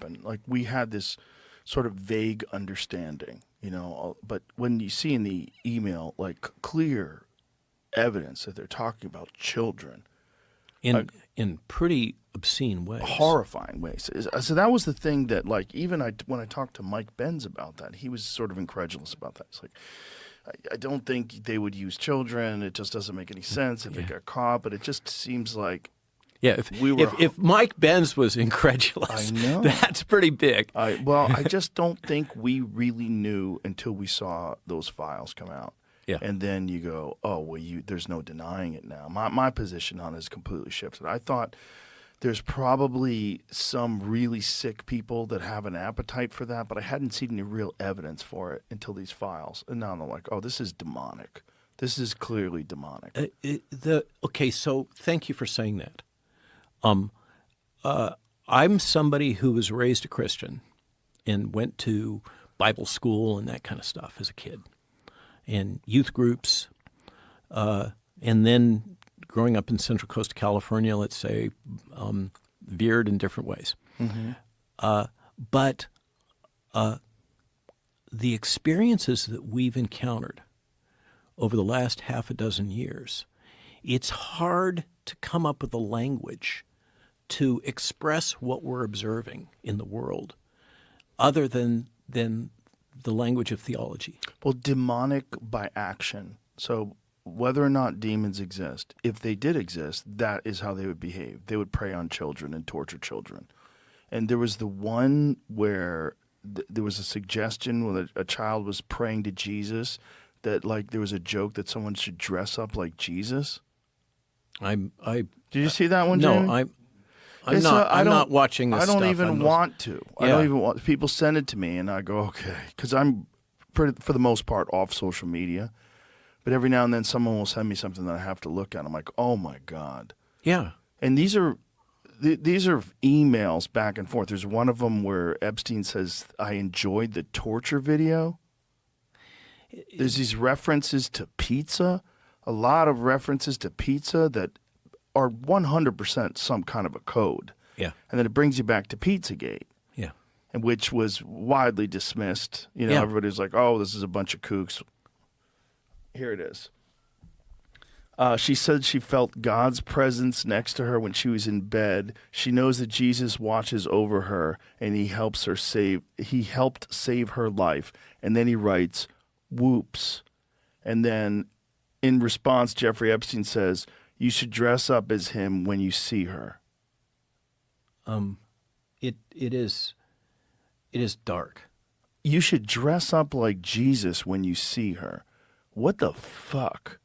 happen. Like, we had this sort of vague understanding, but when you see in the email, like, clear evidence that they're talking about children in pretty obscene ways, horrifying ways. So that was the thing that, like, even when I talked to Mike Benz about that, he was sort of incredulous about that. It's like, I don't think they would use children. It just doesn't make any sense if it got caught. But it just seems like, if Mike Benz was incredulous, I know. That's pretty big. I just don't think we really knew until we saw those files come out. Yeah. And then you go, oh, well, there's no denying it now. My position on it is completely shifted. I thought there's probably some really sick people that have an appetite for that, but I hadn't seen any real evidence for it until these files. And now I'm like, oh, this is demonic. This is clearly demonic. Okay, so thank you for saying that. I'm somebody who was raised a Christian and went to Bible school and that kind of stuff as a kid, and youth groups, and then growing up in Central Coast of California, let's say, veered in different ways. Mm-hmm. But the experiences that we've encountered over the last half a dozen years, it's hard to come up with a language to express what we're observing in the world other than the language of theology. Well, demonic by action. So whether or not demons exist, if they did exist, that is how they would behave. They would prey on children and torture children. And there was the one where there was a suggestion when a child was praying to Jesus that, like, there was a joke that someone should dress up like Jesus. Did you see that one, No, Jamie? I'm not watching this I don't stuff. even want to. Yeah. I don't even want. People send it to me, and I go, okay, because I'm for the most part off social media. But every now and then, someone will send me something that I have to look at. I'm like, oh my God. Yeah. And these are emails back and forth. There's one of them where Epstein says, "I enjoyed the torture video." There's these references to pizza, a lot of references to pizza that are 100% some kind of a code. Yeah. And then it brings you back to Pizzagate. Yeah. And which was widely dismissed. Yeah. Everybody's like, oh, this is a bunch of kooks. Here it is. She said she felt God's presence next to her when she was in bed. She knows that Jesus watches over her and he helped save her life. And then he writes, whoops. And then in response, Jeffrey Epstein says, you should dress up as him when you see her. It is dark. You should dress up like Jesus when you see her. What the fuck?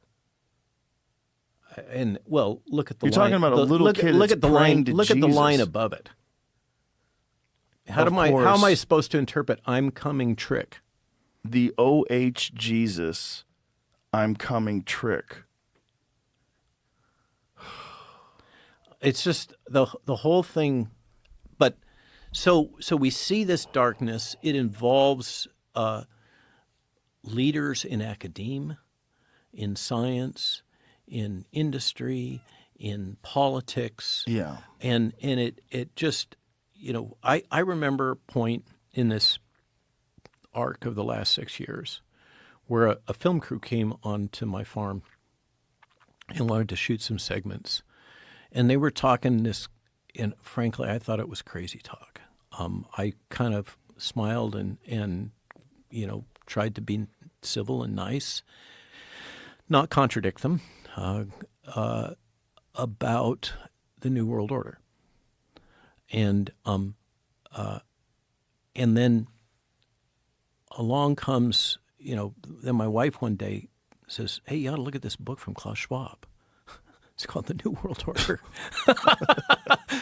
And well, look at the You're line. talking about a little kid Look that's at the line. praying to Look at the line Jesus. above it. How Of am I course. supposed to interpret "I'm coming" trick? The OH Jesus, I'm coming trick. It's just the whole thing. But so we see this darkness. It involves leaders in academia, in science, in industry, in politics. Yeah. And it just, I remember a point in this arc of the last 6 years where a film crew came onto my farm and wanted to shoot some segments. And they were talking this, and frankly, I thought it was crazy talk. I kind of smiled and tried to be civil and nice, not contradict them, about the New World Order. And then along comes, then my wife one day says, hey, you ought to look at this book from Klaus Schwab. It's called The New World Order.